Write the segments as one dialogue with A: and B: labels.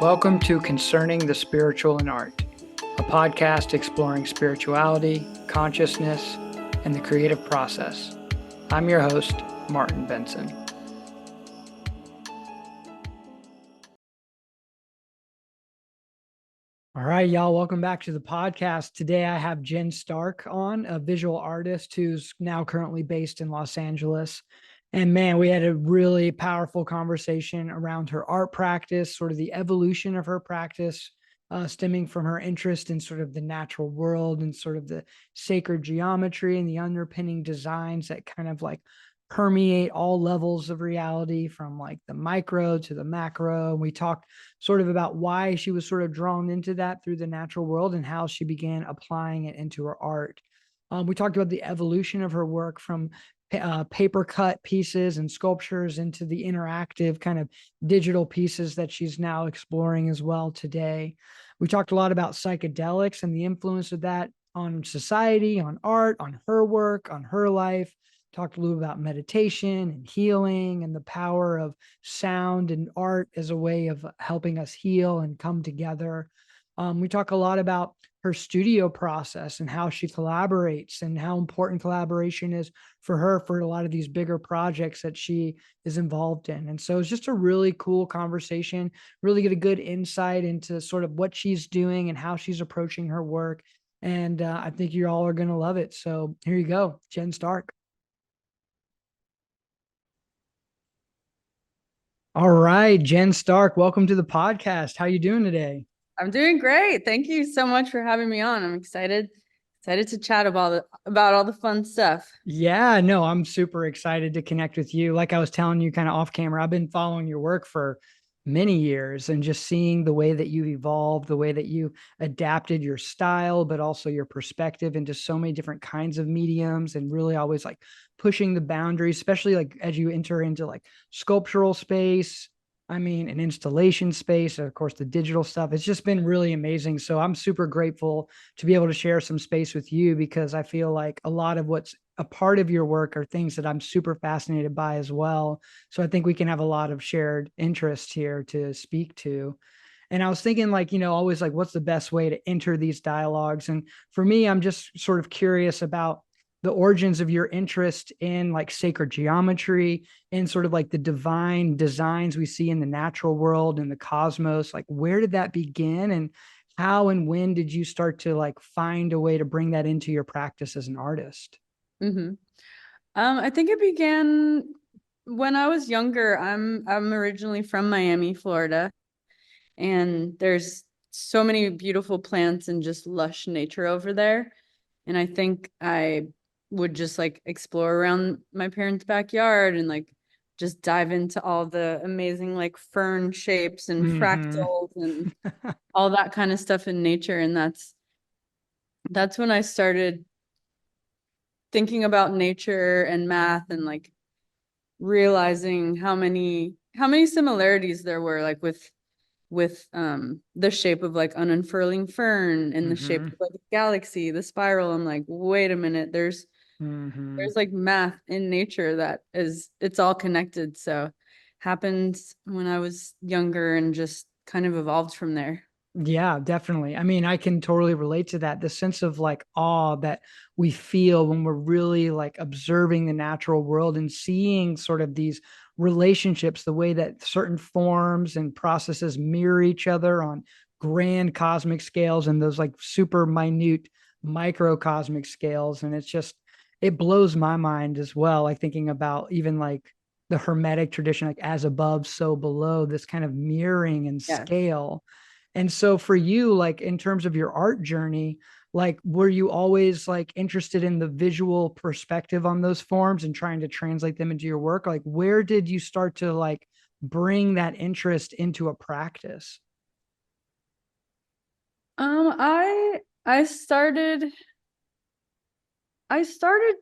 A: Welcome to Concerning the Spiritual in Art, a podcast exploring spirituality, consciousness, and the creative process. I'm your host, Martin Benson. All right, y'all, welcome back to the podcast. Today I have Jen Stark on, a visual artist who's now currently based in Los Angeles. And man, we had a really powerful conversation around her art practice, sort of the evolution of her practice, stemming from her interest in sort of the natural world and sort of the sacred geometry and the underpinning designs that kind of like permeate all levels of reality, from like the micro to the macro. And we talked sort of about why she was sort of drawn into that through the natural world and how she began applying it into her art. We talked about the evolution of her work from paper cut pieces and sculptures into the interactive kind of digital pieces that she's now exploring as well today. We talked a lot about psychedelics and the influence of that on society, on art, on her work, on her life. Talked a little about meditation and healing and the power of sound and art as a way of helping us heal and come together. We talk a lot about her studio process and how she collaborates and how important collaboration is for her for a lot of these bigger projects that she is involved in. And so it's just a really cool conversation, really get a good insight into sort of what she's doing and how she's approaching her work. And I think you all are going to love it. So here you go, Jen Stark. All right, Jen Stark, welcome to the podcast. How you doing today?
B: I'm doing great. Thank you so much for having me on. I'm excited to chat about all the fun stuff.
A: Yeah, no, I'm super excited to connect with you. Like I was telling you kind of off camera, I've been following your work for many years and just seeing the way that you evolved, the way that you adapted your style, but also your perspective into so many different kinds of mediums, and really always like pushing the boundaries, especially like as you enter into like sculptural space. I mean, an installation space, of course, the digital stuff. It's just been really amazing. So I'm super grateful to be able to share some space with you, because I feel like a lot of what's a part of your work are things that I'm super fascinated by as well. So I think we can have a lot of shared interest here to speak to. And I was thinking, like, always like, what's the best way to enter these dialogues? And for me, I'm just sort of curious about the origins of your interest in like sacred geometry and sort of like the divine designs we see in the natural world and the cosmos. Like, where did that begin? And how and when did you start to like find a way to bring that into your practice as an artist?
B: Mm-hmm. I think it began when I was younger. I'm originally from Miami, Florida, and there's so many beautiful plants and just lush nature over there. And I think I would just like explore around my parents' backyard and like just dive into all the amazing like fern shapes and
A: Mm-hmm.
B: fractals and all that kind of stuff in nature. And that's when I started thinking about nature and math and like realizing how many similarities there were like with the shape of like an unfurling fern and the shape
A: Mm-hmm.
B: of like a galaxy, the spiral. I'm like, wait a minute,
A: Mm-hmm.
B: there's like math in nature that is, it's all connected. So happened when I was younger and just kind of evolved from there.
A: Yeah, definitely. I mean, I can totally relate to that. The sense of like awe that we feel when we're really like observing the natural world and seeing sort of these relationships, the way that certain forms and processes mirror each other on grand cosmic scales and those like super minute microcosmic scales. And it's just, it blows my mind as well. Like thinking about even like the Hermetic tradition, like as above, so below, this kind of mirroring and
B: Yes.
A: scale. And so for you, like in terms of your art journey, like were you always like interested in the visual perspective on those forms and trying to translate them into your work? Like where did you start to like bring that interest into a practice?
B: Um, I I started I started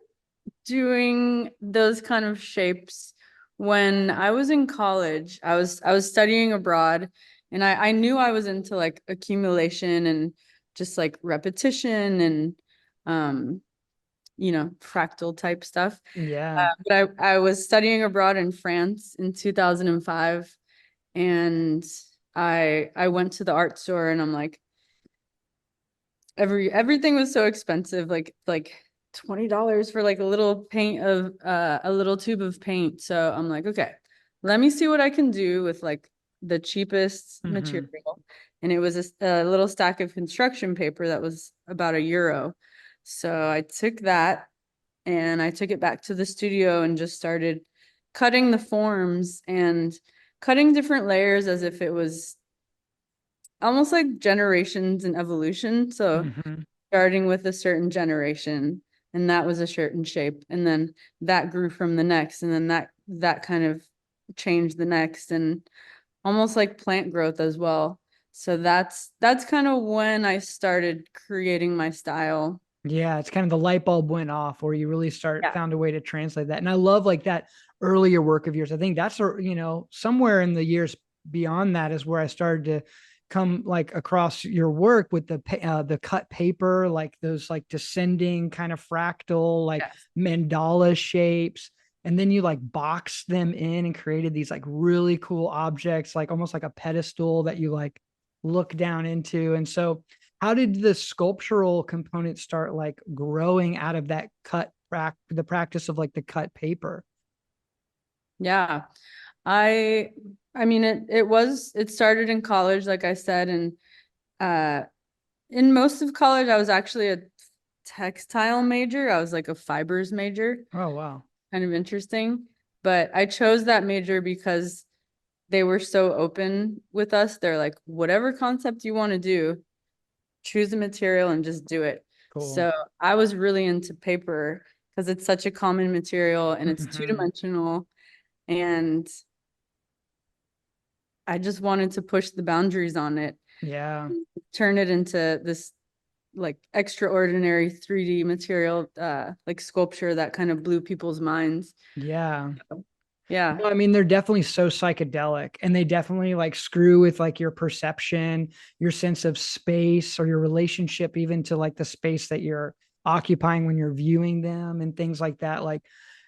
B: doing those kind of shapes when I was in college. I was studying abroad, and I knew I was into like accumulation and just like repetition and um fractal type stuff.
A: Yeah.
B: But I was studying abroad in France in 2005, and I went to the art store and I'm like, everything was so expensive, like $20 for like a little paint of a little tube of paint. So I'm like, okay, let me see what I can do with like the cheapest
A: Mm-hmm.
B: material. And it was a little stack of construction paper that was about €1. So I took that and I took it back to the studio and just started cutting the forms and cutting different layers as if it was almost like generations and evolution. So
A: Mm-hmm.
B: starting with a certain generation, and that was a certain shape, and then that grew from the next, and then that kind of changed the next, and almost like plant growth as well. So that's kind of when I started creating my style.
A: Yeah, it's kind of the light bulb went off where you really
B: Yeah.
A: found a way to translate that. And I love like that earlier work of yours. I think that's, somewhere in the years beyond that is where I started to come like across your work with the cut paper, like those like descending kind of fractal, like
B: Yes.
A: mandala shapes. And then you like boxed them in and created these like really cool objects, like almost like a pedestal that you like look down into. And so how did the sculptural component start like growing out of that the practice of like the cut paper?
B: Yeah. I I mean it started in college, like I said, and uh in most of college I was actually a textile major. I was like a fibers major.
A: Oh wow.
B: Kind of interesting. But I chose that major because they were so open with us. They're like, whatever concept you want to do, choose the material and just do it.
A: Cool.
B: So I was really into paper because it's such a common material and it's
A: Hmm.
B: two-dimensional. And I just wanted to push the boundaries on it,
A: Yeah.
B: turn it into this like extraordinary 3D material, like sculpture that kind of blew people's minds.
A: Yeah.
B: Yeah.
A: No, I mean, they're definitely so psychedelic and they definitely like screw with like your perception, your sense of space, or your relationship even to like the space that you're occupying when you're viewing them and things like that. Like,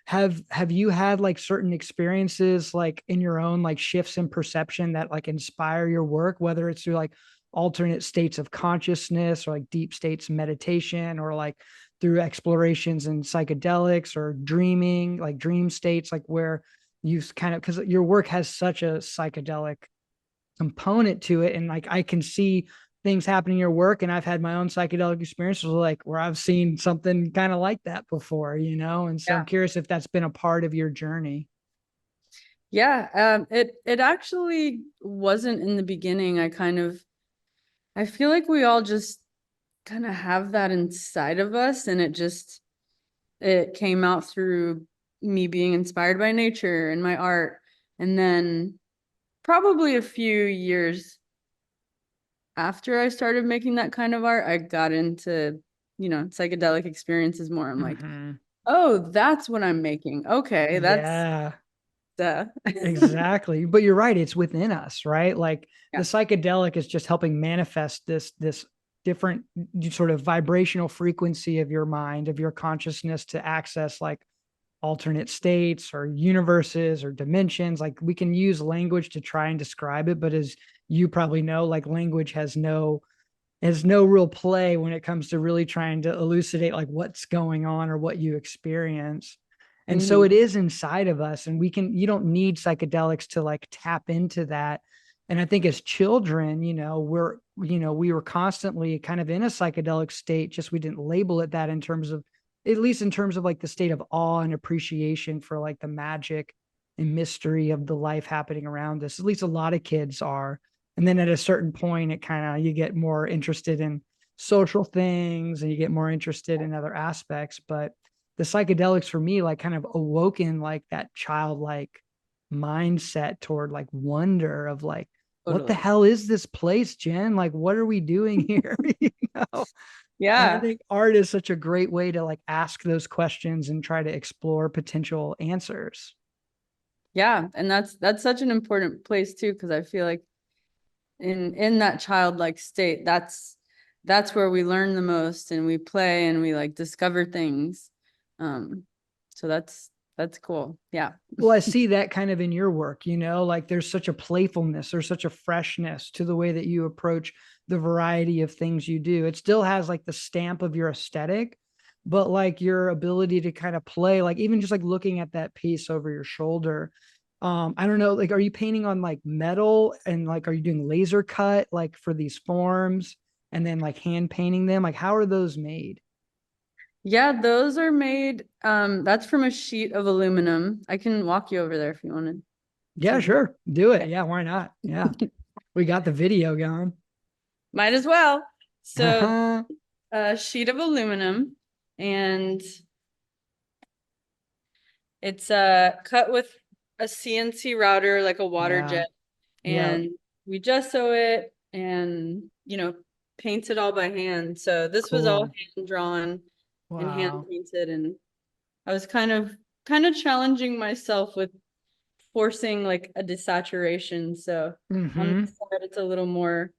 A: have you had like certain experiences like in your own like shifts in perception that like inspire your work, whether it's through like alternate states of consciousness or like deep states of meditation, or like through explorations in psychedelics or dreaming, like dream states, like where you kind of, because your work has such a psychedelic component to it, and like I can see things happening in your work, and I've had my own psychedelic experiences like where I've seen something kind of like that before, and so I'm
B: Yeah.
A: curious if that's been a part of your journey.
B: Yeah, it actually wasn't in the beginning. I feel like we all just kind of have that inside of us, and it came out through me being inspired by nature and my art. And then probably a few years after I started making that kind of art, I got into, psychedelic experiences more. I'm like,
A: Hmm.
B: oh, that's what I'm making. Okay, that's
A: Yeah.
B: duh.
A: Exactly. But you're right, it's within us, right? Like the
B: Yeah,
A: psychedelic is just helping manifest this different sort of vibrational frequency of your mind, of your consciousness, to access like alternate states or universes or dimensions. Like we can use language to try and describe it, but as you probably know, like language has no real play when it comes to really trying to elucidate like what's going on or what you experience. And so
B: hmm,
A: it is inside of us, and you don't need psychedelics to like tap into that. And I think as children, we were constantly kind of in a psychedelic state, just we didn't label it that, in terms of, at least in terms of like the state of awe and appreciation for like the magic and mystery of the life happening around us. At least a lot of kids are. And then at a certain point, it kind of, you get more interested in social things and you get more interested in other aspects. But the psychedelics for me, like kind of awoken like that childlike mindset toward like wonder of like, what the
B: totally.
A: hell is this place, Jen? Like, what are we doing here? know? And I
B: Yeah.
A: think art is such a great way to like ask those questions and try to explore potential answers.
B: Yeah, and that's such an important place too, because I feel like in that childlike state, that's where we learn the most and we play and we like discover things. Um, so That's cool. Yeah.
A: Well, I see that kind of in your work, like there's such a playfulness, there's such a freshness to the way that you approach the variety of things you do. It still has like the stamp of your aesthetic, but like your ability to kind of play, like even just like looking at that piece over your shoulder. I don't know, like, are you painting on like metal and like, are you doing laser cut like for these forms and then like hand painting them? Like, how are those made?
B: Yeah, those are made, that's from a sheet of aluminum. I can walk you over there if you wanted
A: Yeah,
B: to.
A: sure. Do it.
B: Okay.
A: Yeah, why not? Yeah. We got the video going.
B: Might as well. So a sheet of aluminum, and it's cut with a CNC router, like a water
A: Yeah.
B: jet,
A: Yeah.
B: and we gesso it and paint it all by hand. So this was all
A: Cool.
B: hand drawn and hand
A: Wow.
B: painted, and I was kind of challenging myself with forcing like a desaturation. So on
A: Mm-hmm.
B: this side it's a little more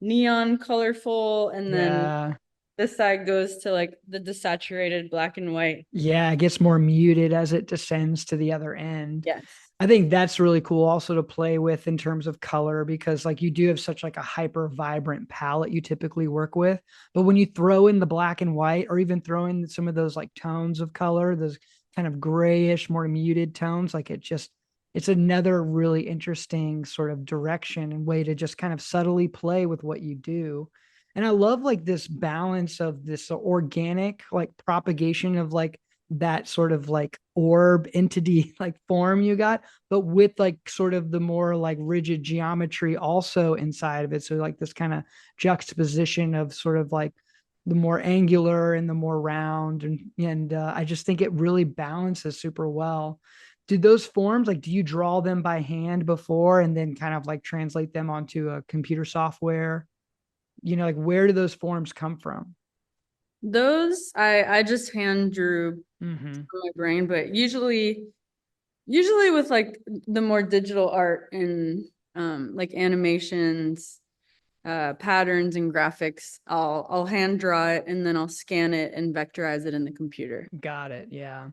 B: neon colorful, and then
A: Yeah.
B: this side goes to like the desaturated black and white.
A: Yeah. It gets more muted as it descends to the other end.
B: Yes.
A: I think that's really cool also to play with in terms of color because like you do have such like a hyper vibrant palette you typically work with. But when you throw in the black and white or even throw in some of those like tones of color, those kind of grayish, more muted tones, like it's another really interesting sort of direction and way to just kind of subtly play with what you do. And I love like this balance of this organic like propagation of like that sort of like orb entity like form you got, but with like sort of the more like rigid geometry also inside of it. So like this kind of juxtaposition of sort of like the more angular and the more round, and I just think it really balances super well. Do those forms like do you draw them by hand before and then kind of like translate them onto a computer software? Like where do those forms come from?
B: Those I just hand drew
A: Mm-hmm.
B: from my brain, but usually with like the more digital art and like animations, patterns and graphics, I'll hand draw it and then I'll scan it and vectorize it in the computer.
A: Got it. Yeah.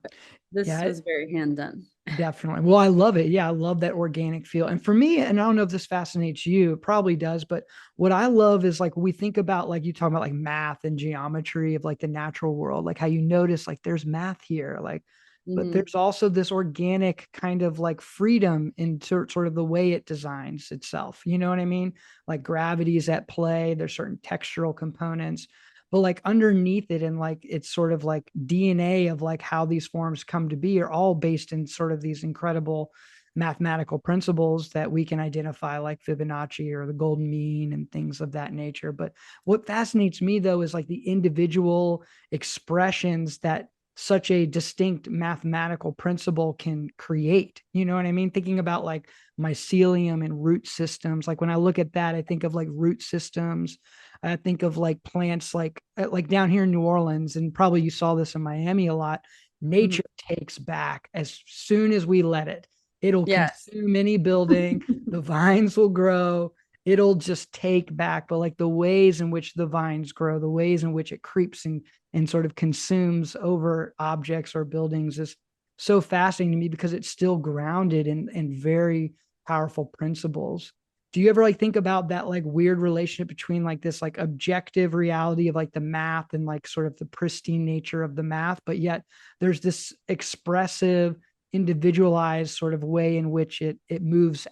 B: This
A: Yeah.
B: was very hand done.
A: Definitely. Well, I love it. Yeah, I love that organic feel. And for me, and I don't know if this fascinates you, it probably does, but what I love is like we think about like you talk about like math and geometry of like the natural world, like how you notice like there's math here, like, but
B: Mhm.
A: there's also this organic kind of like freedom in sort of the way it designs itself. You know what I mean? Like gravity is at play, there's certain textural components, but like underneath it and like it's sort of like DNA of like how these forms come to be are all based in sort of these incredible mathematical principles that we can identify like Fibonacci or the golden mean and things of that nature. But what fascinates me though is like the individual expressions that such a distinct mathematical principle can create. You know what I mean? Thinking about like mycelium and root systems. Like when I look at that, I think of like root systems. I think of like plants like down here in New Orleans, and probably you saw this in Miami a lot.
B: Mhm.
A: Nature takes back as soon as we let it. It'll
B: Yes.
A: consume any building, the vines will grow, it'll just take back. But like the ways in which the vines grow, the ways in which it creeps and sort of consumes over objects or buildings is so fascinating to me because it's still grounded in very powerful principles. Do you ever like think about that like weird relationship between like this like objective reality of like the math and like sort of the pristine nature of the math, but yet there's this expressive, individualized sort of way in which it moves,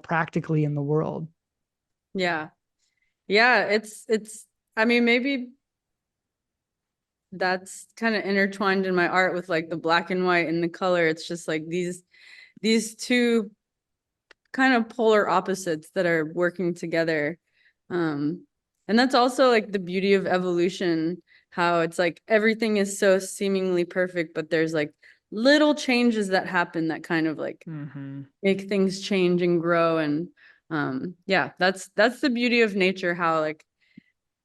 A: practically in the world?
B: Yeah. Yeah, it's I mean maybe that's kind of intertwined in my art with like the black and white and the color. It's just like these two kind of polar opposites that are working together. And that's also like the beauty of evolution, how it's like everything is so seemingly perfect, but there's like little changes that happen that kind of like
A: Mm-hmm.
B: make things change and grow. And yeah, that's the beauty of nature, how like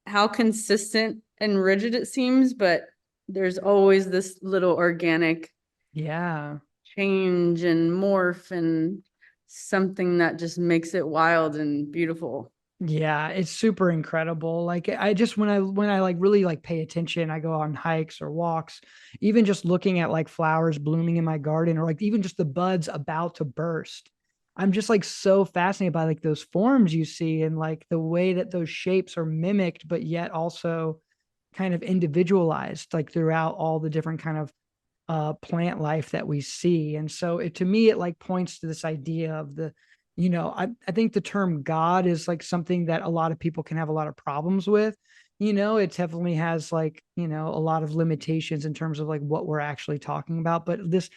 B: how consistent and rigid it seems, but there's always this little organic
A: Yeah.
B: change and morph and something that just makes it wild and beautiful.
A: Yeah, it's super incredible. Like I just when I like really like pay attention, I go on hikes or walks, even just looking at like flowers blooming in my garden or like even just the buds about to burst. I'm just like so fascinated by like those forms you see and like the way that those shapes are mimicked, but yet also kind of individualized like throughout all the different kind of plant life that we see. And so to me, it like points to this idea of I think the term God is like something that a lot of people can have a lot of problems with. It definitely has like, a lot of limitations in terms of like what we're actually talking about. But this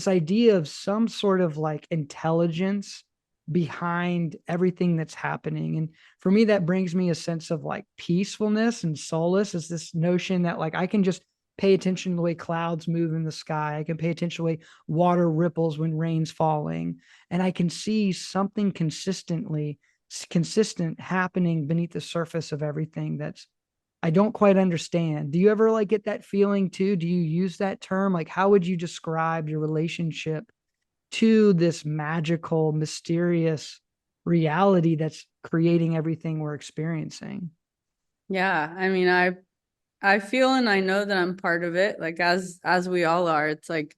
A: idea of some sort of like intelligence behind everything that's happening. And for me, that brings me a sense of like peacefulness and solace is this notion that like I can just pay attention to the way clouds move in the sky. I can pay attention to the way water ripples when rain's falling. And I can see something consistent happening beneath the surface of everything that's I don't quite understand. Do you ever like get that feeling too? Do you use that term? Like, how would you describe your relationship to this magical, mysterious reality that's creating everything we're experiencing?
B: Yeah, I mean, I feel and I know that I'm part of it, like as we all are. It's like,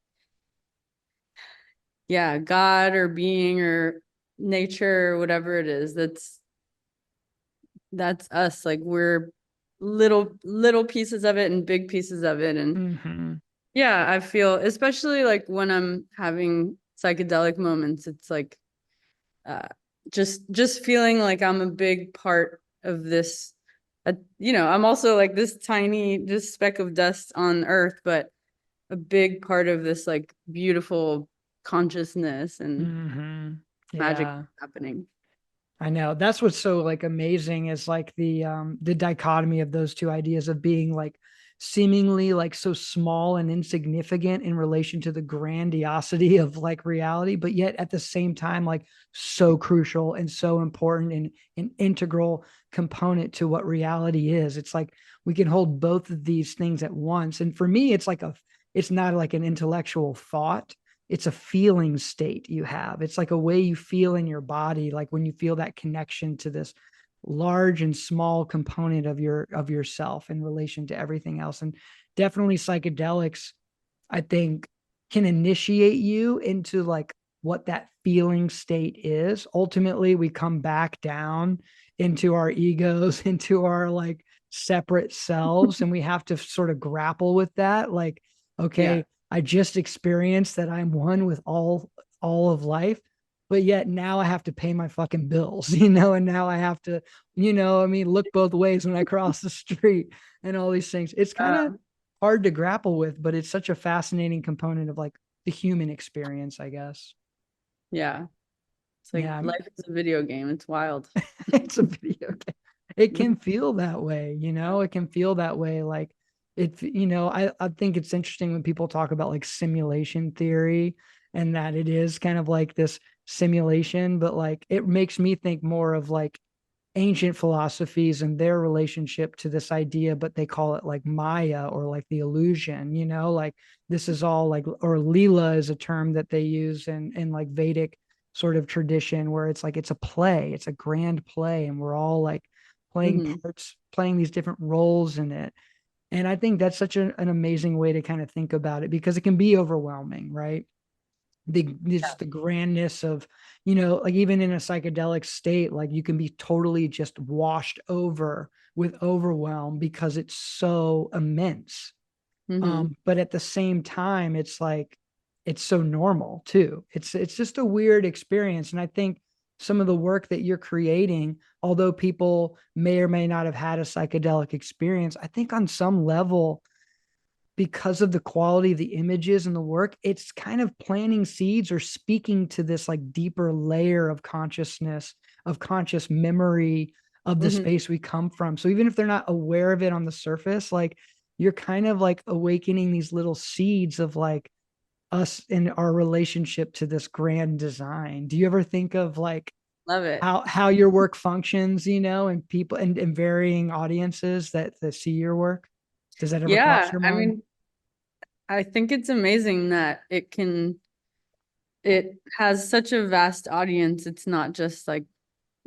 B: yeah, God or being or nature or whatever it is, that's us. Like we're little pieces of it and big pieces of it. And
A: Mm-hmm.
B: yeah, I feel, especially like when I'm having psychedelic moments, it's like uh just feeling like I'm a big part of this. I'm also like this tiny just speck of dust on earth, but a big part of this like beautiful consciousness and
A: Mm-hmm.
B: magic
A: Yeah.
B: happening.
A: I know. That's what's so like amazing is like the dichotomy of those two ideas of being like seemingly like so small and insignificant in relation to the grandiosity of like reality, but yet at the same time like so crucial and so important and an integral component to what reality is. It's like we can hold both of these things at once. And for me, it's not like an intellectual thought, it's a feeling state you have. It's like a way you feel in your body, like when you feel that connection to this large and small component of yourself in relation to everything else. And definitely psychedelics, I think, can initiate you into like what that feeling state is. Ultimately, we come back down into our egos, into our like separate selves, and we have to sort of grapple with that. Like,
B: Yeah.
A: okay, I just experienced that I'm one with all of life, but yet now I have to pay my fucking bills, and now I have to, I mean, look both ways when I cross the street and all these things. It's kind of
B: Um,
A: hard to grapple with, but it's such a fascinating component of like the human experience, I guess.
B: yeah. It's like
A: Yeah,
B: life is a video game. It's wild.
A: it's a video game. It can feel that way, it can feel that way. Like I think it's interesting when people talk about like simulation theory and that it is kind of like this simulation, but like it makes me think more of like ancient philosophies and their relationship to this idea, but they call it like Maya or like the illusion, like this is all like, or Leela is a term that they use in like Vedic sort of tradition where it's like it's a play, it's a grand play, and we're all like playing
B: Hmm.
A: parts, playing these different roles in it. And I think that's such an amazing way to kind of think about it because it can be overwhelming, right? The grandness of like even in a psychedelic state like you can be totally just washed over with overwhelm because it's so immense,
B: Hmm.
A: but at the same time it's like it's so normal too. It's just a weird experience, and I think some of the work that you're creating, although people may or may not have had a psychedelic experience, I think on some level because of the quality of the images and the work, it's kind of planting seeds or speaking to this like deeper layer of consciousness, of conscious memory of the
B: Hmm.
A: space we come from. So even if they're not aware of it on the surface, like you're kind of like awakening these little seeds of like us in our relationship to this grand design. Do you ever think of like
B: Love it.
A: how your work functions, and people and varying audiences that see your work? Does that ever cross
B: Yeah.
A: your
B: I
A: mind?
B: mean, I think it's amazing that it has such a vast audience. It's not just like,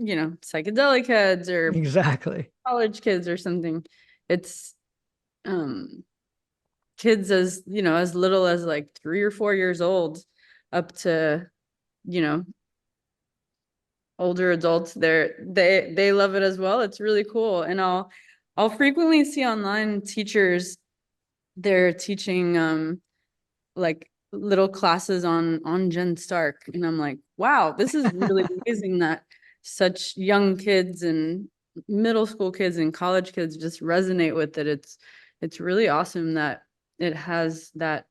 B: psychedelic heads or
A: Exactly.
B: college kids or something. It's um kids as little as like 3 or 4 years old up to, you know, older adults. They love it as well. It's really cool. And I'll frequently see online teachers, they're teaching like little classes on Jen Stark. And I'm like, wow, this is really amazing that such young kids and middle school kids and college kids just resonate with it. It's really awesome that it has that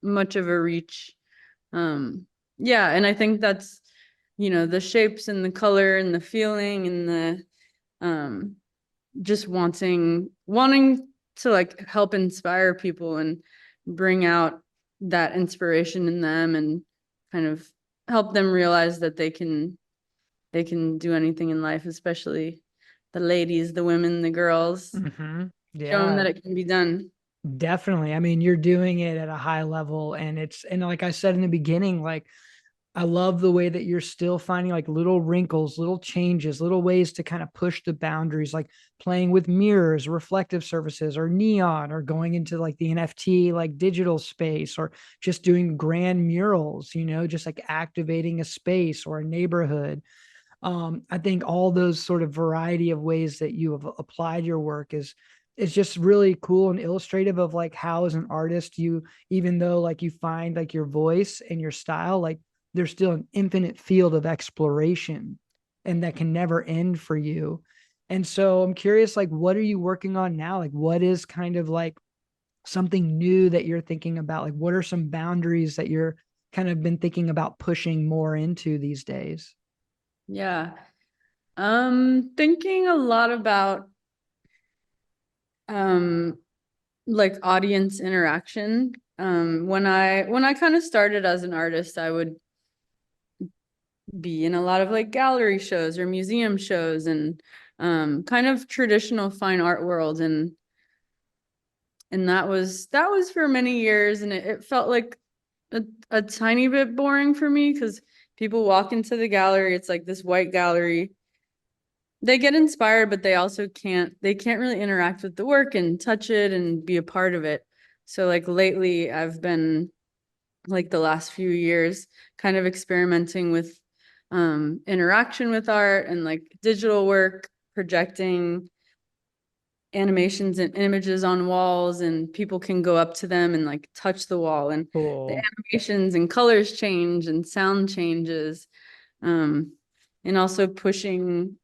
B: much of a reach. Yeah, and I think that's, the shapes and the color and the feeling and the um just wanting to like help inspire people and bring out that inspiration in them and kind of help them realize that they can do anything in life, especially the ladies, the women, the girls. Show them
A: Yeah,
B: that it can be done.
A: definitely. I mean, you're doing it at a high level, and like I said in the beginning, like I love the way that you're still finding like little wrinkles, little changes, little ways to kind of push the boundaries, like playing with mirrors, reflective surfaces, or neon, or going into like the NFT, like digital space, or just doing grand murals, just like activating a space or a neighborhood. I think all those sort of variety of ways that you have applied your work is just really cool and illustrative of like how as an artist you, even though like you find like your voice and your style, like there's still an infinite field of exploration and that can never end for you. And so I'm curious, like what are you working on now? Like what is kind of like something new that you're thinking about? Like what are some boundaries that you're kind of been thinking about pushing more into these days?
B: Yeah. Thinking a lot about um like audience interaction. When I kind of started as an artist, I would be in a lot of like gallery shows or museum shows and kind of traditional fine art world, and that was for many years, and it felt like a tiny bit boring for me because people walk into the gallery, it's like this white gallery. They get inspired, but they can't really interact with the work and touch it and be a part of it. So like lately I've been, like the last few years, kind of experimenting with interaction with art and like digital work, projecting animations and images on walls, and people can go up to them and like touch the wall, and the
A: Cool.
B: animations and colors change and sound changes. um and also pushing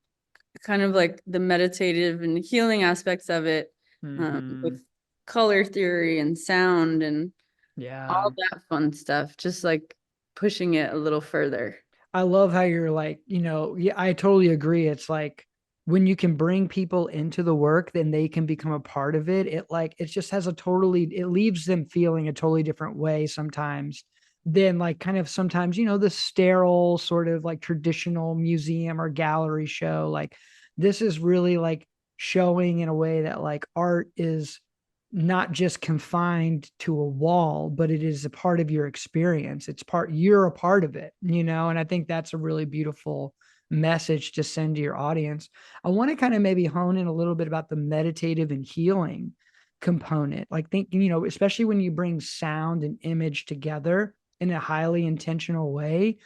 B: kind of like the meditative and healing aspects of it,
A: Hmm.
B: with color theory and sound and
A: Yeah.
B: all that fun stuff, just like pushing it a little further.
A: I love how you're like, yeah, I totally agree. It's like when you can bring people into the work, then they can become a part of it. It just has it leaves them feeling a totally different way sometimes than like kind of sometimes, the sterile sort of like traditional museum or gallery show. Like this is really like showing in a way that like art is not just confined to a wall, but it is a part of your experience. You're a part of it, and I think that's a really beautiful message to send to your audience. I want to kind of maybe hone in a little bit about the meditative and healing component. Like thinking, especially when you bring sound and image together in a highly intentional way,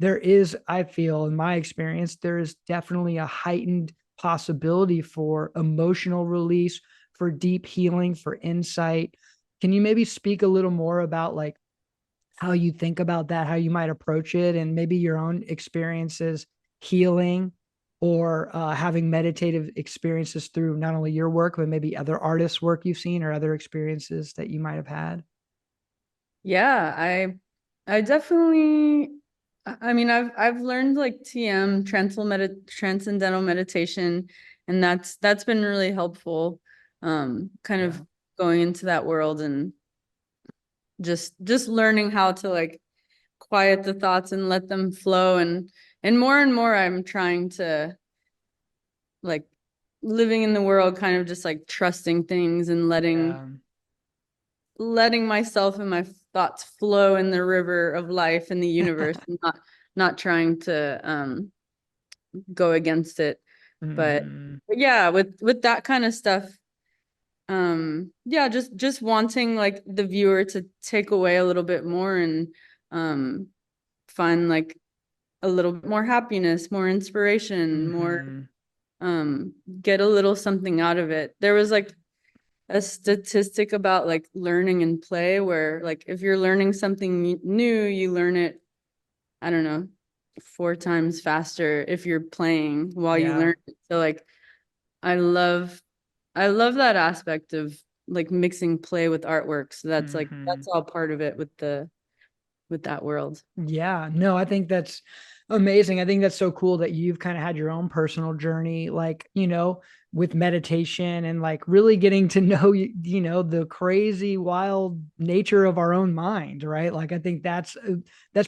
A: there is, I feel, in my experience, there is definitely a heightened possibility for emotional release, for deep healing, for insight. Can you maybe speak a little more about like how you think about that, how you might approach it, and maybe your own experiences healing or having meditative experiences through not only your work, but maybe other artists' work you've seen or other experiences that you might have had?
B: Yeah, I definitely, I mean, I've learned like TM, transcendental meditation, and that's been really helpful, kind
A: Yeah.
B: of going into that world and just learning how to like quiet the thoughts and let them flow, and more I'm trying to like living in the world, kind of just like trusting things and letting
A: Yeah.
B: letting myself and my thoughts flow in the river of life in the universe, and not trying to go against it. But,
A: Mhm.
B: but yeah, with that kind of stuff, yeah, just wanting like the viewer to take away a little bit more and um find like a little bit more happiness, more inspiration, more
A: Mhm.
B: um get a little something out of it. There was like a statistic about like learning and play where like if you're learning something new, you learn it, I don't know, 4 times faster if you're playing while you
A: Yeah.
B: learn it. So like I love I love that aspect of like mixing play with artwork. So that's like
A: Mhm.
B: that's all part of it with that world.
A: Yeah, no, I think that's amazing. I think that's so cool that you've kind of had your own personal journey, like, with meditation and like really getting to know, the crazy, wild nature of our own mind, right? Like, I think that's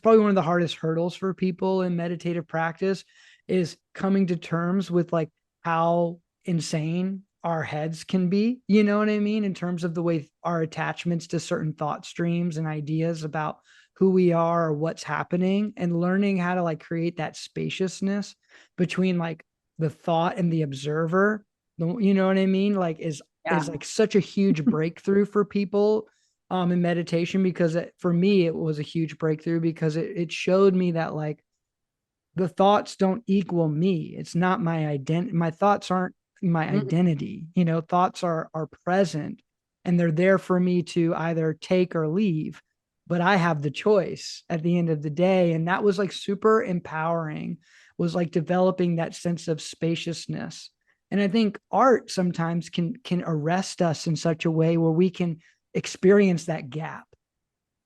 A: probably one of the hardest hurdles for people in meditative practice is coming to terms with like how insane our heads can be, you know what I mean? In terms of the way our attachments to certain thought streams and ideas about who we are or what's happening, and learning how to like create that spaciousness between like the thought and the observer. You know what I mean? Like is
B: Yeah.
A: like such a huge breakthrough for people in meditation, because for me it was a huge breakthrough because it showed me that like the thoughts don't equal me. It's not my identity. My thoughts aren't my
B: Mhm.
A: identity. Thoughts are present and they're there for me to either take or leave. But I have the choice at the end of the day. And that was like super empowering, was like developing that sense of spaciousness. And I think art sometimes can arrest us in such a way where we can experience that gap.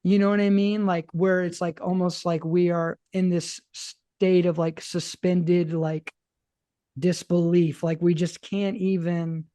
A: You know what I mean? Like where it's like almost like we are in this state of like suspended like disbelief. Like we just can't even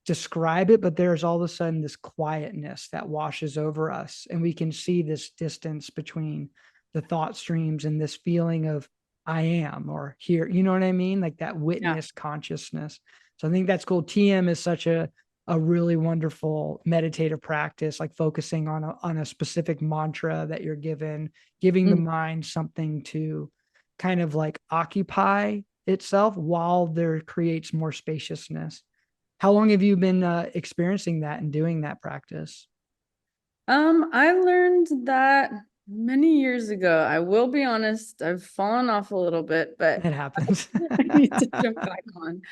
A: describe it, but there's all of a sudden this quietness that washes over us. And we can see this distance between the thought streams and this feeling of I am or here. You know what I mean? Like that
B: Yeah.
A: witness consciousness. So I think that's cool. TM is such a really wonderful meditative practice, like focusing on a specific mantra that you're given, giving the
B: Mhm.
A: mind something to kind of like occupy itself while there creates more spaciousness. How long have you been experiencing that and doing that practice?
B: I learned that many years ago. I will be honest, I've fallen off a little bit, but
A: It happens.
B: I need to jump back on.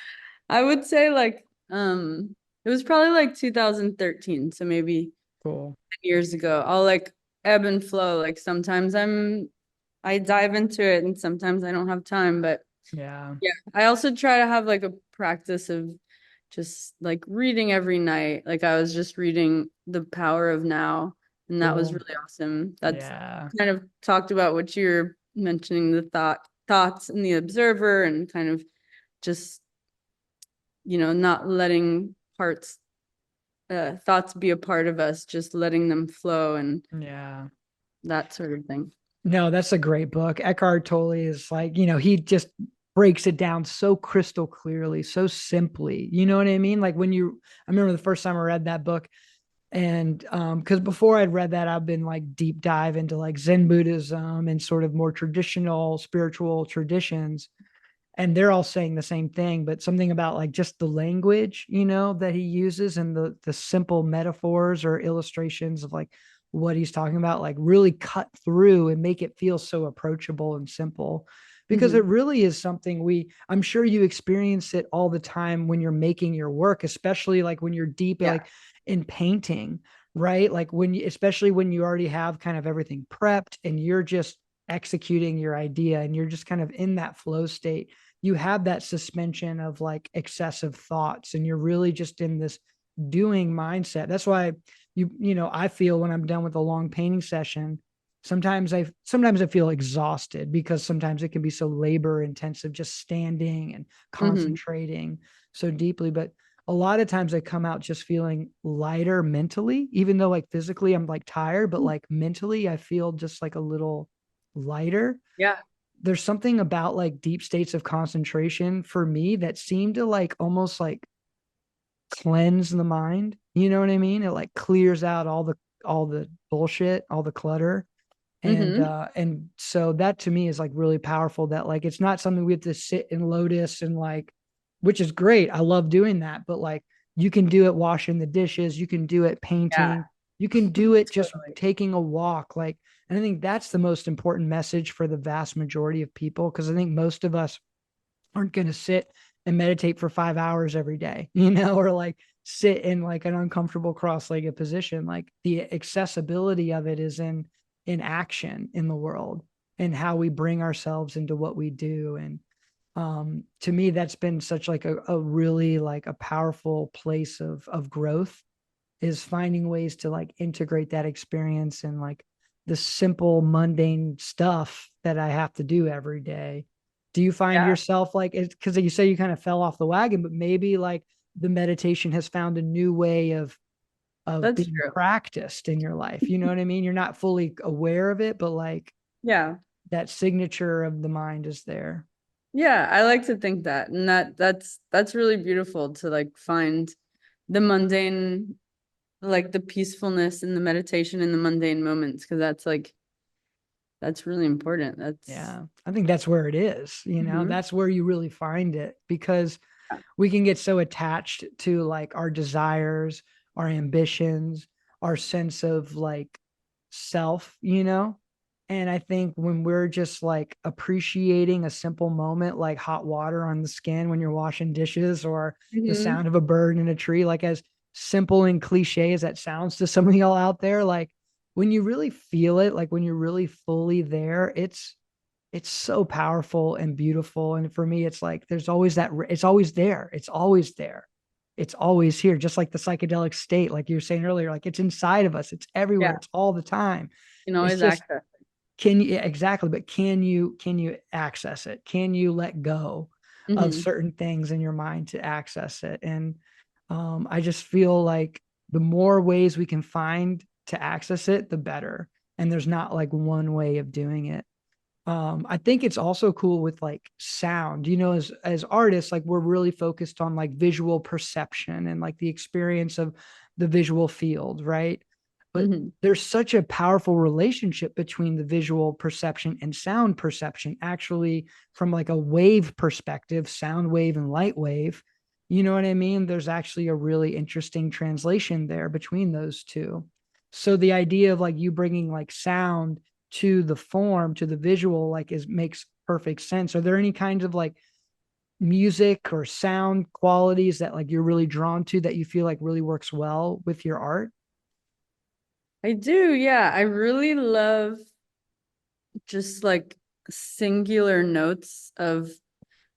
B: I would say like it was probably like 2013, so maybe 10
A: Cool.
B: years ago. I'll like ebb and flow. Like sometimes I dive into it and sometimes I don't have time, but
A: Yeah.
B: yeah, I also try to have like a practice of just like reading every night. Like I was just reading The Power of Now, and that was
A: Cool.
B: really awesome. That's
A: Yeah.
B: kind of talked about what you're mentioning, the thoughts and the observer and kind of just, not letting parts thoughts be a part of us, just letting them flow and
A: Yeah.
B: that sort of thing.
A: No, that's a great book. Eckhart Tolle is like, he just breaks it down so crystal clearly, so simply. You know what I mean? Like I remember the first time I read that book, and because before I'd read that, I've been like deep dive into like Zen Buddhism and sort of more traditional spiritual traditions, and they're all saying the same thing, but something about like just the language, that he uses, and the simple metaphors or illustrations of like what he's talking about, like really cut through and make it feel so approachable and simple, because it
B: Hmm.
A: really is something I'm sure you experience it all the time when you're making your work, especially like when you're deep
B: Yeah.
A: like in painting, right? Like especially when you already have kind of everything prepped and you're just executing your idea and you're just kind of in that flow state. You have that suspension of like excessive thoughts and you're really just in this doing mindset. That's why I feel when I'm done with a long painting session, sometimes I feel exhausted because sometimes it can be so labor intensive just standing and
B: Hmm.
A: concentrating so deeply. But a lot of times I come out just feeling lighter mentally, even though like physically I'm like tired, but like mentally I feel just like a little lighter.
B: Yeah.
A: There's something about like deep states of concentration for me that seem to like almost like cleanse the mind. You know what I mean? It like clears out all the bullshit, all the clutter.
B: Mm-hmm.
A: And so that to me is like really powerful, that like it's not something we have to sit in lotus and like, which is great, I love doing that, but like you can do it washing the dishes, you can do it
B: Yeah,
A: painting, you can do it just
B: totally.
A: taking a walk, like. And I think that's the most important message for the vast majority of people, because I think most of us aren't going to sit and meditate for 5 hours every day, or like sit in like an uncomfortable cross-legged position. Like the accessibility of it is in action in the world, and how we bring ourselves into what we do. And to me, that's been such like a really like a powerful place of growth, is finding ways to like integrate that experience and like the simple mundane stuff that I have to do every day. Do you find
B: Yeah,
A: yourself like, it's because you say you kind of fell off the wagon, but maybe like the meditation has found a new way of
B: that's
A: being
B: true.
A: practiced in your life? You know what I mean? You're not fully aware of it, but like
B: Yeah.
A: that signature of the mind is there.
B: Yeah, I like to think that. And that's really beautiful to like find the mundane, like the peacefulness and the meditation in the mundane moments, because that's really important. That's
A: Yeah, I think that's where it is.
B: Mhm.
A: That's where you really find it, because we can get so attached to like our desires, our ambitions, our sense of like self. And I think when we're just like appreciating a simple moment, like hot water on the skin when you're washing dishes, or the
B: Mhm.
A: sound of a bird in a tree, like as simple and cliche as that sounds to some of y'all out there, like when you really feel it, like when you're really fully there, it's so powerful and beautiful. And for me, it's like there's always that, it's always there, it's always there, it's always here, just like the psychedelic state, like you were saying earlier, like it's inside of us, it's everywhere,
B: Yeah,
A: it's all the time.
B: you can
A: It's
B: always
A: just,
B: access.
A: can you, yeah, exactly, but can you access it? Can you let go of
B: Hmm.
A: certain things in your mind to access it? And I just feel like the more ways we can find to access it, the better. And there's not like one way of doing it. I think it's also cool with like sound, as artists, like we're really focused on like visual perception and like the experience of the visual field, right? But
B: Hmm.
A: there's such a powerful relationship between the visual perception and sound perception, actually, from like a wave perspective, sound wave and light wave. You know what I mean? There's actually a really interesting translation there between those two. So the idea of like you bringing like sound to the form, to the visual, like is makes perfect sense. Are there any kinds of like music or sound qualities that like you're really drawn to, that you feel like really works well with your art?
B: I do, yeah. I really love just like singular notes of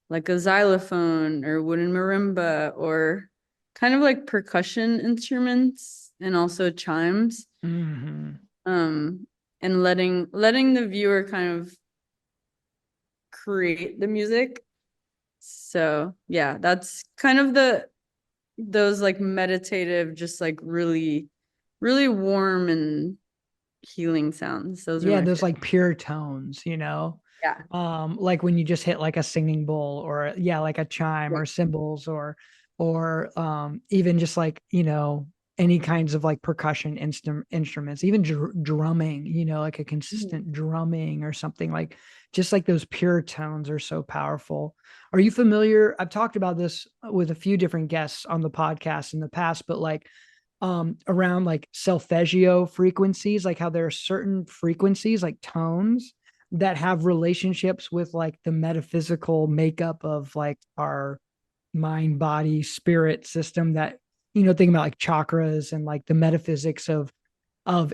B: like a xylophone or wooden marimba or kind of like percussion instruments and also chimes.
A: Mm-hmm.
B: Um, and letting the viewer kind of create the music. So yeah, that's kind of those like meditative, just like really warm and healing sounds. Those are
A: Yeah,
B: my
A: those
B: favorite.
A: like pure tones.
B: Yeah.
A: Like when you just hit like a singing bowl, or yeah, like a chime
B: Yeah.
A: or cymbals, or even just like, any kinds of like percussion instruments, even drumming, like a
B: Mhm.
A: consistent drumming or something, like just like those pure tones are so powerful. Are you familiar? I've talked about this with a few different guests on the podcast in the past, but like around like solfeggio frequencies, like how there are certain frequencies, like tones, that have relationships with like the metaphysical makeup of like our mind, body, spirit system, that, think about like chakras and like the metaphysics of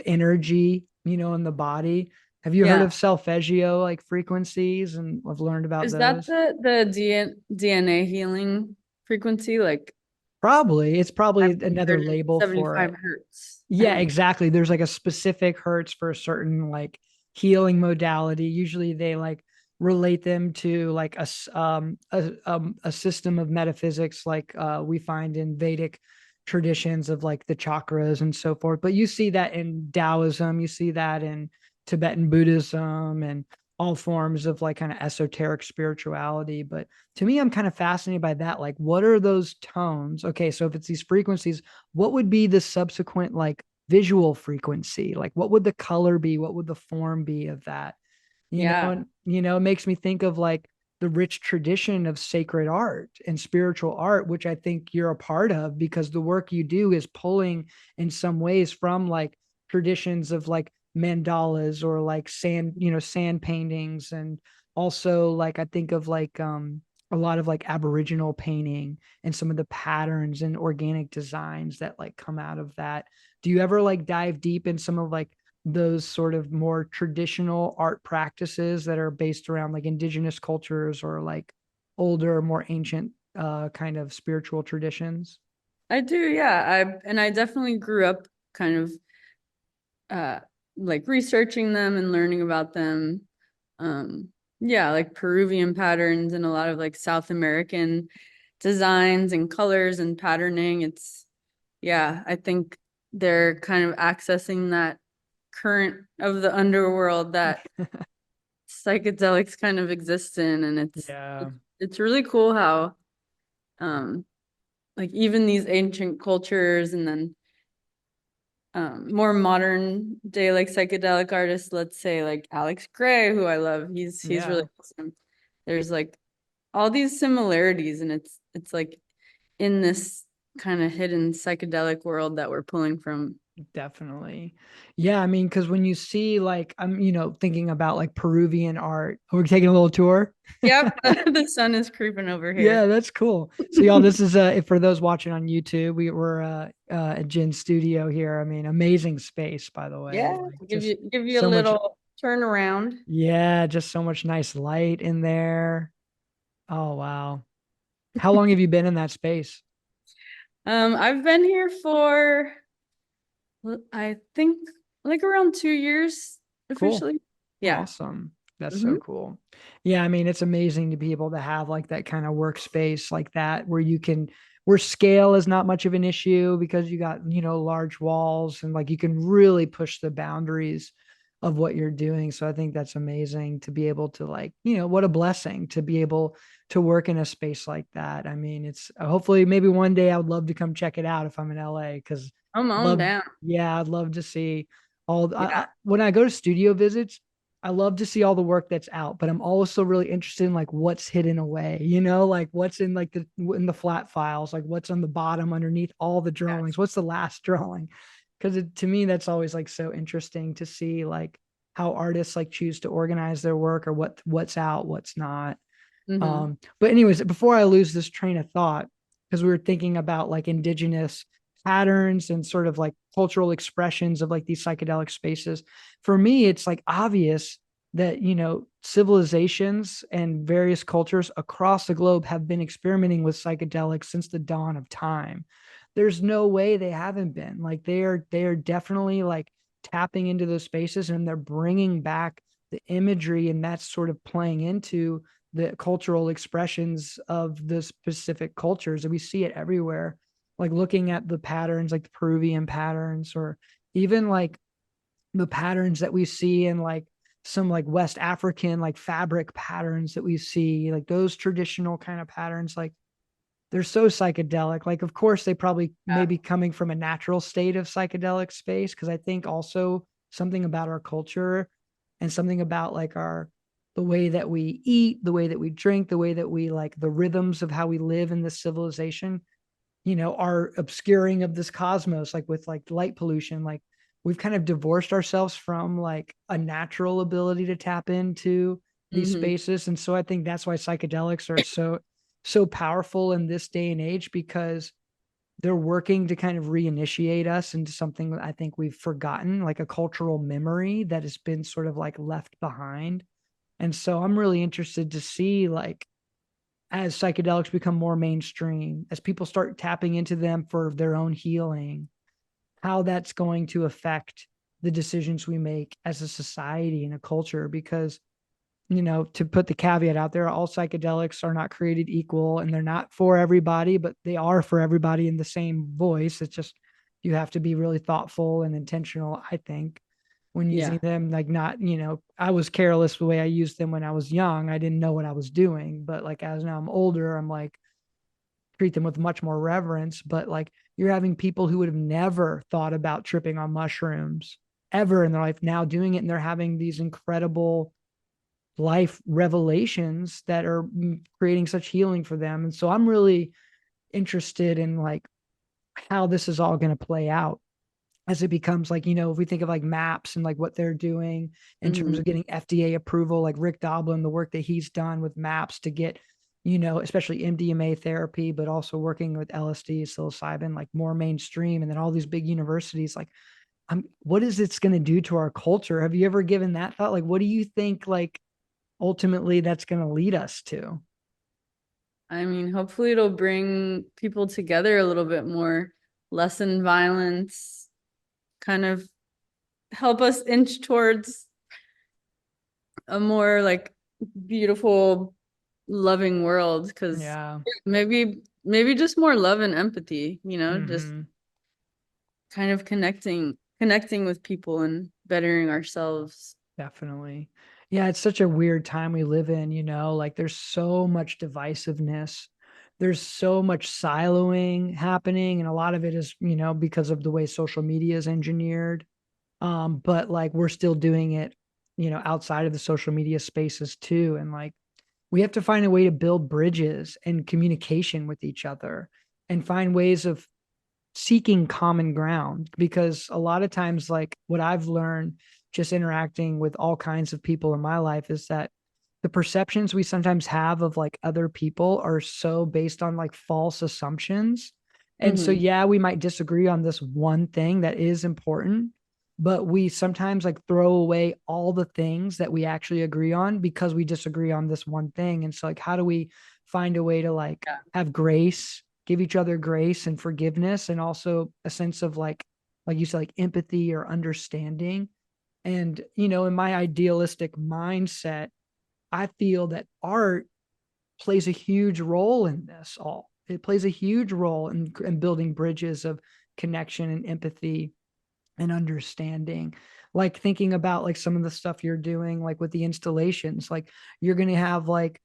A: energy, in the body. Have you heard
B: Yeah.
A: of solfeggio like frequencies, and I've learned about
B: Is that
A: those?
B: the DNA healing frequency? Like
A: Probably. It's probably another label for
B: 575
A: it.
B: hertz, I
A: Yeah,
B: think.
A: exactly. There's like a specific hertz for a certain like healing modality. Usually they like relate them to like a system of metaphysics, like we find in Vedic traditions of like the chakras and so forth. But you see that in Taoism, you see that in Tibetan Buddhism, and all forms of like kind of esoteric spirituality. But to me, I'm kind of fascinated by that. Like, what are those tones? Okay, so if it's these frequencies, what would be the subsequent like visual frequency? Like what would the color be? What would the form be of that?
B: Yeah.
A: And it makes me think of like the rich tradition of sacred art and spiritual art, which I think you're a part of, because the work you do is pulling in some ways from like traditions of like mandalas or like sand paintings. And also like I think of like a lot of like aboriginal painting and some of the patterns and organic designs that like come out of that. Do you ever like dive deep in some of like those sort of more traditional art practices that are based around like indigenous cultures or like older, more ancient kind of spiritual traditions?
B: I do, yeah. I definitely grew up kind of uh like researching them and learning about them. Yeah, like Peruvian patterns and a lot of like South American designs and colors and patterning. It's yeah, I think they're kind of accessing that current of the underworld that psychedelics kind of exist in, and
A: Yeah.
B: it's really cool how um like even these ancient cultures and then more modern day like psychedelic artists, let's say like Alex Gray, who I love. He's really
A: Yeah.
B: awesome. There's like all these similarities, and it's like in this kind of hidden psychedelic world that we're pulling from.
A: Definitely. Yeah, I mean, because when you see like I'm, thinking about like Peruvian art. We're taking a little tour.
B: Yep, the sun is creeping over
A: Yeah,
B: here.
A: that's cool. So y'all, this is for those watching on YouTube, we were at Jin's studio here. I mean, amazing space, by the way.
B: Yeah,
A: Like
B: give
A: just
B: you a
A: so much,
B: little turn around.
A: yeah, just so much nice light in there. Oh wow. How long have you been in that space?
B: I've been here for I think like around 2 years
A: Cool.
B: officially. Yeah.
A: Awesome. That's
B: Hmm.
A: so cool. Yeah, I mean, it's amazing to be able to have like that kind of workspace like that where scale is not much of an issue because you got, large walls and like you can really push the boundaries of what you're doing. So I think that's amazing to be able to like, what a blessing to be able to work in a space like that. I mean, it's hopefully maybe one day I would love to come check it out if I'm in LA because
B: I'm on
A: love,
B: down.
A: yeah, I'd love to see
B: Yeah.
A: when I go to studio visits, I love to see all the work that's out, but I'm also really interested in like what's hidden away, like what's in like in the flat files, like what's on the bottom underneath all the
B: Yes.
A: drawings. What's the last drawing? Because to me, that's always like so interesting to see like how artists like choose to organize their work or what's out, what's not.
B: Hmm.
A: But anyways, before I lose this train of thought, because we were thinking about like indigenous patterns and sort of like cultural expressions of like these psychedelic spaces. For me, it's like obvious that, civilizations and various cultures across the globe have been experimenting with psychedelics since the dawn of time. There's no way they haven't been. Like they are definitely like tapping into those spaces and they're bringing back the imagery and that's sort of playing into the cultural expressions of the specific cultures and we see it everywhere, like looking at the patterns like the Peruvian patterns or even like the patterns that we see in like some like West African like fabric patterns that we see, like those traditional kind of patterns, like they're so psychedelic. Like of course they probably
B: Yeah.
A: maybe coming from a natural state of psychedelic space because I think also something about our culture and something about like the way that we eat, the way that we drink, the way that we like the rhythms of how we live in this civilization, our obscuring of this cosmos, like with like light pollution, like we've kind of divorced ourselves from like a natural ability to tap into these
B: Hmm.
A: spaces. And so I think that's why psychedelics are so powerful in this day and age because they're working to kind of reinitiate us into something that I think we've forgotten, like a cultural memory that has been sort of like left behind. And so I'm really interested to see like as psychedelics become more mainstream, as people start tapping into them for their own healing, how that's going to affect the decisions we make as a society and a culture. Because, to put the caveat out there, all psychedelics are not created equal and they're not for everybody, but they are for everybody in the same voice. It's just, you have to be really thoughtful and intentional, I think, when using
B: Yeah.
A: them. Like not, I was careless the way I used them when I was young. I didn't know what I was doing, but like as now I'm older, I'm like, treat them with much more reverence. But like you're having people who would have never thought about tripping on mushrooms ever in their life now doing it, and they're having these incredible life revelations that are creating such healing for them. And so I'm really interested in like how this is all going to play out as it becomes like, if we think of like maps and like what they're doing in terms
B: Hmm.
A: of getting FDA approval, like Rick Doblin, the work that he's done with maps to get, especially MDMA therapy, but also working with LSD, psilocybin, like more mainstream. And then all these big universities, like, what is it's going to do to our culture? Have you ever given that thought? Like, what do you think, like, ultimately that's going to lead us to?
B: I mean, hopefully it'll bring people together a little bit more, lessen violence, kind of help us inch towards a more like beautiful, loving world. Because
A: Yeah.
B: maybe just more love and empathy, just
A: Mm-hmm.
B: kind of connecting with people and bettering ourselves.
A: Definitely. Yeah, it's such a weird time we live in, like there's so much divisiveness. There's so much siloing happening, and a lot of it is, because of the way social media is engineered. But like we're still doing it, outside of the social media spaces too. And like we have to find a way to build bridges and communication with each other and find ways of seeking common ground, because a lot of times like what I've learned just interacting with all kinds of people in my life is that the perceptions we sometimes have of like other people are so based on like false assumptions. And so
B: Hmm.
A: yeah, we might disagree on this one thing that is important, but we sometimes like throw away all the things that we actually agree on because we disagree on this one thing. And so like how do we find a way to like
B: Yeah,
A: have grace, give each other grace and forgiveness, and also a sense of like you said, like empathy or understanding. And in my idealistic mindset, I feel that art plays a huge role in this all. It plays a huge role in building bridges of connection and empathy and understanding. Like thinking about like some of the stuff you're doing, like with the installations, like you're going to have like,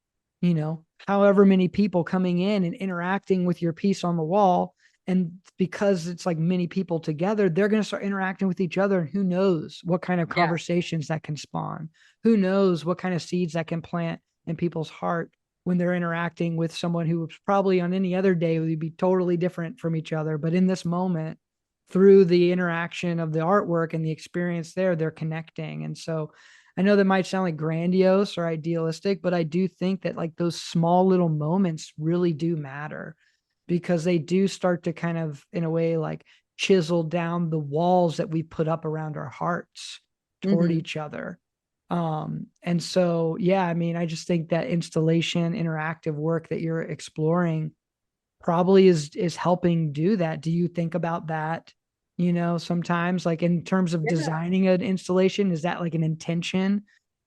A: however many people coming in and interacting with your piece on the wall. And because it's like many people together, they're going to start interacting with each other. And who knows what kind of
B: yeah,
A: conversations that can spawn? Who knows what kind of seeds that can plant in people's heart when they're interacting with someone who probably on any other day would be totally different from each other. But in this moment, through the interaction of the artwork and the experience there, they're connecting. And so I know that might sound like grandiose or idealistic, but I do think that like those small little moments really do matter, because they do start to kind of, in a way, like chisel down the walls that we put up around our hearts toward
B: hmm
A: each other. And so, yeah, I mean, I just think that installation, interactive work that you're exploring probably is helping do that. Do you think about that, sometimes like in terms of
B: yeah,
A: designing an installation? Is that like an intention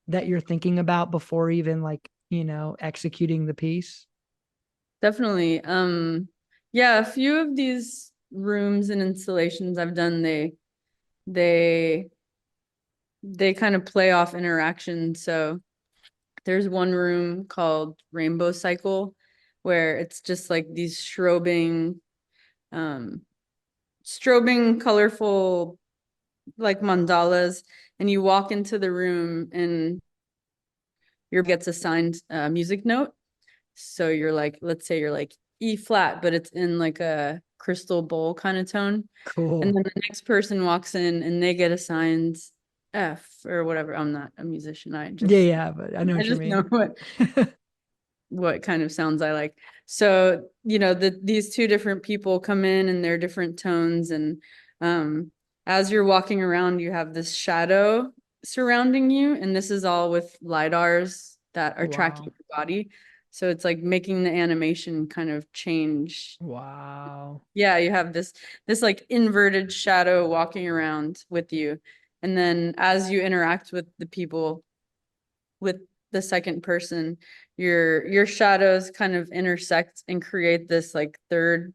A: that you're thinking about before even like, executing the piece?
B: definitely. Yeah, a few of these rooms and installations I've done, they they kind of play off interaction. So there's one room called Rainbow Cycle where it's just like these um, colorful like mandalas, and you walk into the room and your gets assigned a music note. So you're like, let's say you're like E flat, but it's in like a crystal bowl kind of tone. And
A: Cool.
B: then the next person walks in and they get assigned F or whatever. I'm not a musician.
A: Yeah, yeah, but I know
B: I
A: what you
B: just know
A: mean.
B: what kind of sounds I like. So, these two different people come in and they're different tones. And as you're walking around, you have this shadow surrounding you. And this is all with LiDARs that are tracking
A: Wow.
B: your body. So it's like making the animation kind of change.
A: Wow.
B: Yeah, you have this like inverted shadow walking around with you. And then as you interact with the people, with the second person, your shadows kind of intersect and create this like third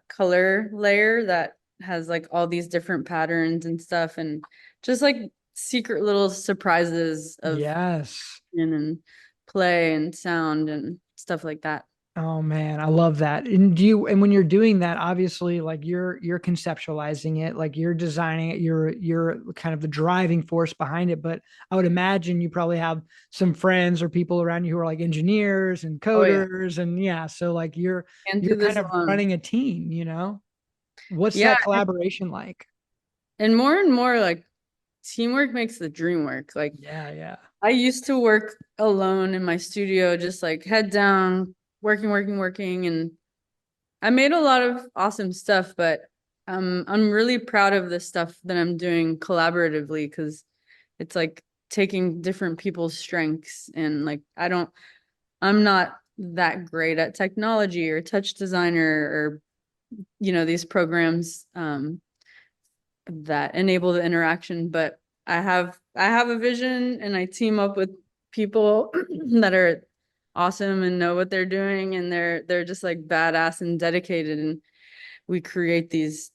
B: color layer that has like all these different patterns and stuff, and just like secret little surprises of
A: Yes.
B: and play and sound and stuff like that.
A: Oh man, I love that. And when you're doing that, obviously like you're conceptualizing it, like you're designing it, you're kind of the driving force behind it. But I would imagine you probably have some friends or people around you who are like engineers and
B: Oh yeah.
A: coders. And yeah, so like
B: Can't
A: you're
B: do
A: kind
B: this
A: of
B: alone.
A: running a team, What's
B: Yeah.
A: that collaboration like?
B: And more like teamwork makes the dream work. Like
A: Yeah, yeah.
B: I used to work alone in my studio, just like head down, working. And I made a lot of awesome stuff, but I'm really proud of the stuff that I'm doing collaboratively because it's like taking different people's strengths and like I'm not that great at technology or touch designer or these programs that enable the interaction, but I have a vision and I team up with people that are awesome and know what they're doing and they're just like badass and dedicated and we create these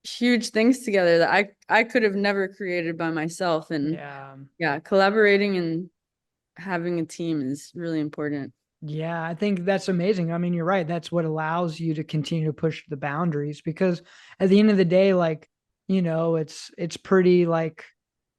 B: huge things together that I could have never created by myself. And
A: Yeah.
B: yeah, collaborating and having a team is really important.
A: Yeah, I think that's amazing. I mean, you're right. That's what allows you to continue to push the boundaries because at the end of the day, like, it's pretty like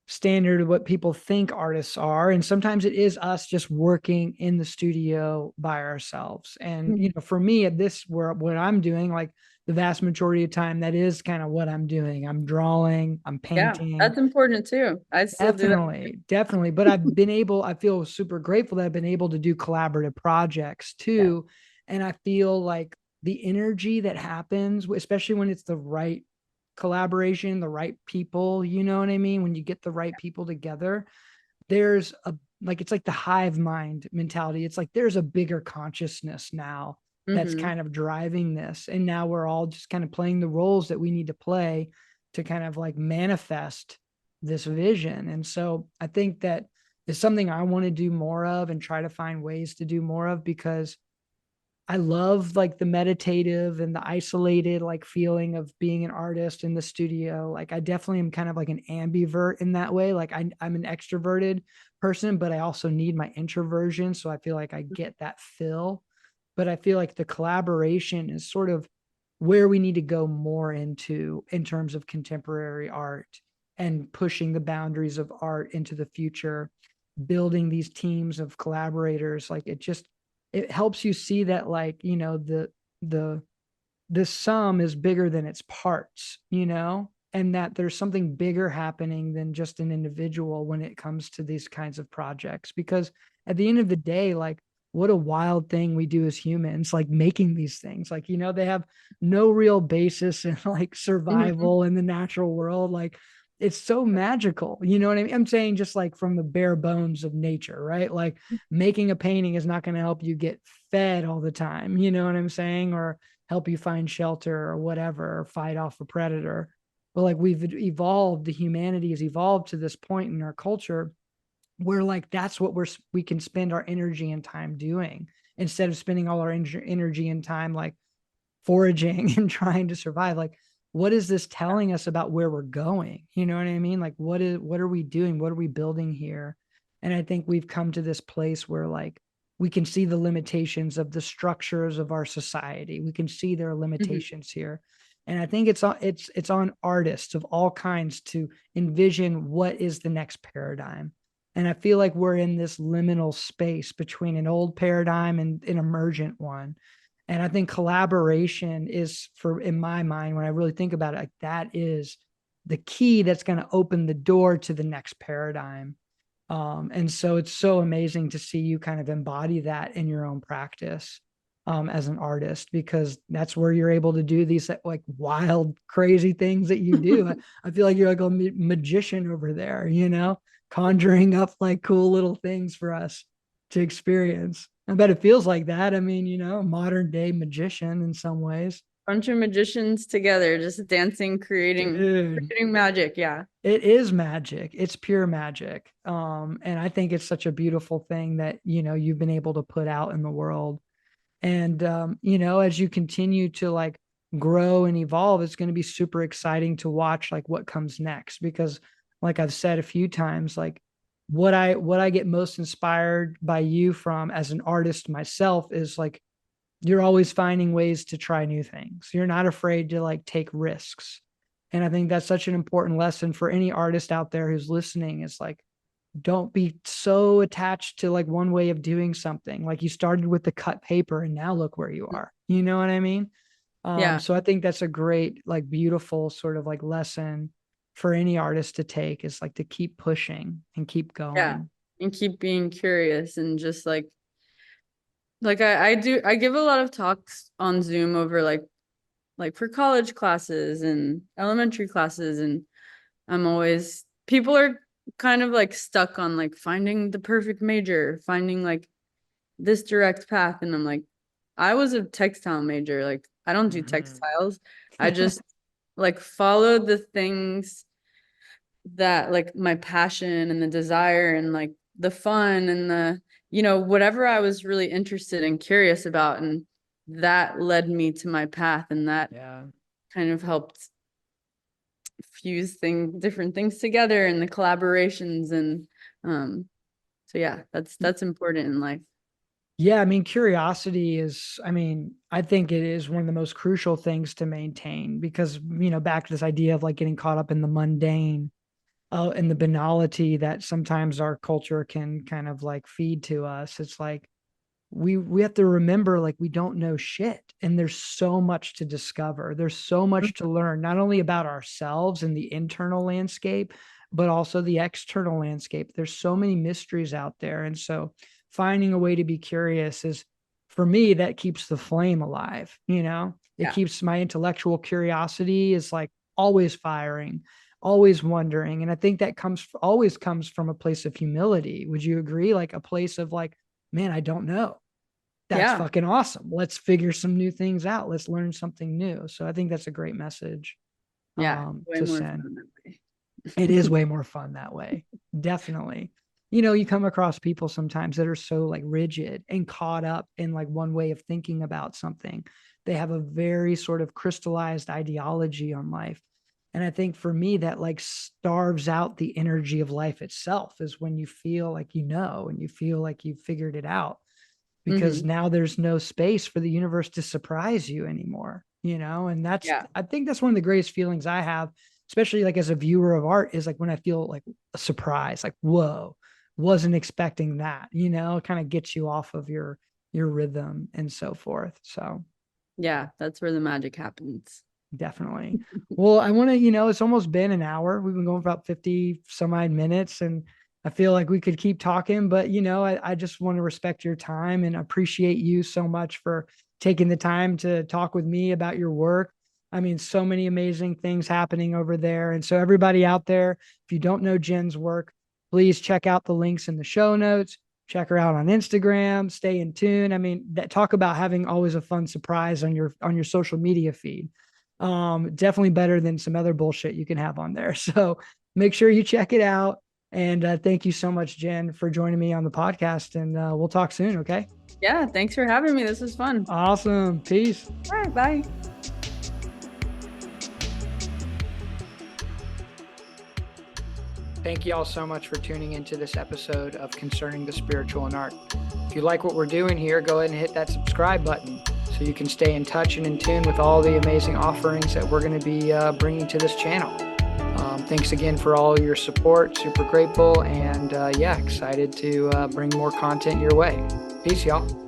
A: standard of what people think artists are. And sometimes it is us just working in the studio by ourselves. And,
B: Mhm.
A: for me at this where what I'm doing, like the vast majority of time, that is kind of what I'm doing. I'm drawing, I'm
B: Yeah,
A: painting.
B: that's important too. I still do that.
A: Definitely, definitely. But I feel super grateful that I've been able to do collaborative projects
B: Yeah.
A: too. And I feel like the energy that happens, especially when it's the right collaboration, the right people, you know what I mean? When you get the right people together, there's it's like the hive mind mentality. It's like there's a bigger consciousness now that's
B: Hmm.
A: kind of driving this. And now we're all just kind of playing the roles that we need to play to kind of like manifest this vision. And so I think that is something I want to do more of and try to find ways to do more of because I love like the meditative and the isolated like feeling of being an artist in the studio. Like I definitely am kind of like an ambivert in that way. Like I'm an extroverted person, but I also need my introversion. So I feel like I get that fill. But I feel like the collaboration is sort of where we need to go more into in terms of contemporary art and pushing the boundaries of art into the future, building these teams of collaborators. Like it helps you see that like the the sum is bigger than its parts, and that there's something bigger happening than just an individual when it comes to these kinds of projects. Because at the end of the day, like what a wild thing we do as humans, like making these things, like, they have no real basis in like
B: Hmm.
A: survival in the natural world. Like it's so magical. You know what I mean? I'm saying just like from the bare bones of nature, right? Like making a painting is not going to help you get fed all the time. You know what I'm saying? Or help you find shelter or whatever, or fight off a predator. But like we've evolved, the humanity has evolved to this point in our culture where like that's what we can spend our energy and time doing instead of spending all our energy and time like foraging and trying to survive. Like what is this telling us about where we're going? You know what I mean? Like what are we doing? What are we building here? And I think we've come to this place where like we can see the limitations of the structures of our society. We can see there are
B: Hmm.
A: limitations here. And I think it's on artists of all kinds to envision what is the next paradigm. And I feel like we're in this liminal space between an old paradigm and an emergent one. And I think collaboration is for, in my mind, when I really think about it, like that is the key that's going to open the door to the next paradigm. And so it's so amazing to see you kind of embody that in your own practice as an artist, because that's where you're able to do these like wild, crazy things that you do. I feel like you're like a magician over there, conjuring up like cool little things for us to experience. I bet it feels like that. I mean, modern day magician in some ways.
B: Bunch of magicians together, just dancing,
A: Dude,
B: creating magic. Yeah.
A: it is magic. It's pure magic. And I think it's such a beautiful thing that, you've been able to put out in the world. And as you continue to like grow and evolve, it's going to be super exciting to watch like what comes next because like I've said a few times, like what I get most inspired by you from as an artist myself is like you're always finding ways to try new things. You're not afraid to like take risks. And I think that's such an important lesson for any artist out there who's listening is like, don't be so attached to like one way of doing something. Like you started with the cut paper and now look where you are. You know what I mean?
B: Yeah.
A: So I think that's a great, like beautiful sort of like lesson for any artist to take is like to keep pushing and keep
B: Yeah.
A: going.
B: And keep being curious and just like I give a lot of talks on Zoom over like for college classes and elementary classes, and I'm always people are kind of like stuck on like finding the perfect major, finding like this direct path, and I'm like, I was a textile major, like I don't do textiles. I just like follow the things that like my passion and the desire and like the fun and the whatever I was really interested and curious about, and that led me to my path, and that
A: Yeah.
B: kind of helped fuse different things together and the collaborations, and so yeah, that's important in life.
A: Yeah, I mean, curiosity is, I mean, I think it is one of the most crucial things to maintain because, back to this idea of like getting caught up in the mundane, and the banality that sometimes our culture can kind of like feed to us. It's like we have to remember like we don't know shit and there's so much to discover. There's so much to learn, not only about ourselves and the internal landscape, but also the external landscape. There's so many mysteries out there. And so finding a way to be curious is for me, that keeps the flame alive. It
B: Yeah.
A: keeps my intellectual curiosity is like always firing, always wondering. And I think that always comes from a place of humility. Would you agree? Like a place of like, man, I don't know. That's
B: Yeah.
A: fucking awesome. Let's figure some new things out. Let's learn something new. So I think that's a great message
B: Yeah. Way
A: to
B: more
A: send.
B: fun that way.
A: It is way more fun that way. Definitely. You come across people sometimes that are so like rigid and caught up in like one way of thinking about something. They have a very sort of crystallized ideology on life. And I think for me, that like starves out the energy of life itself is when you feel like and you feel like you've figured it out because
B: Hmm.
A: now there's no space for the universe to surprise you anymore, and
B: Yeah.
A: I think that's one of the greatest feelings I have, especially like as a viewer of art is like when I feel like a surprise, like, whoa, wasn't expecting that, it kind of gets you off of your rhythm and so forth. So
B: Yeah, that's where the magic happens.
A: definitely. Well, I want to, it's almost been an hour. We've been going for about 50 some odd minutes and I feel like we could keep talking, but I just want to respect your time and appreciate you so much for taking the time to talk with me about your work. I mean, so many amazing things happening over there. And so everybody out there, if you don't know Jen's work, please check out the links in the show notes. Check her out on Instagram, stay in tune. I mean, talk about having always a fun surprise on your social media feed. Definitely better than some other bullshit you can have on there. So make sure you check it out. And thank you so much, Jen, for joining me on the podcast. And we'll talk soon. Okay.
B: Yeah, thanks for having me. This was fun.
A: Awesome. Peace.
B: All right, bye.
A: Thank you all so much for tuning into this episode of Concerning the Spiritual and Art. If you like what we're doing here, go ahead and hit that subscribe button so you can stay in touch and in tune with all the amazing offerings that we're going to be bringing to this channel. Thanks again for all your support. Super grateful and excited to bring more content your way. Peace, y'all.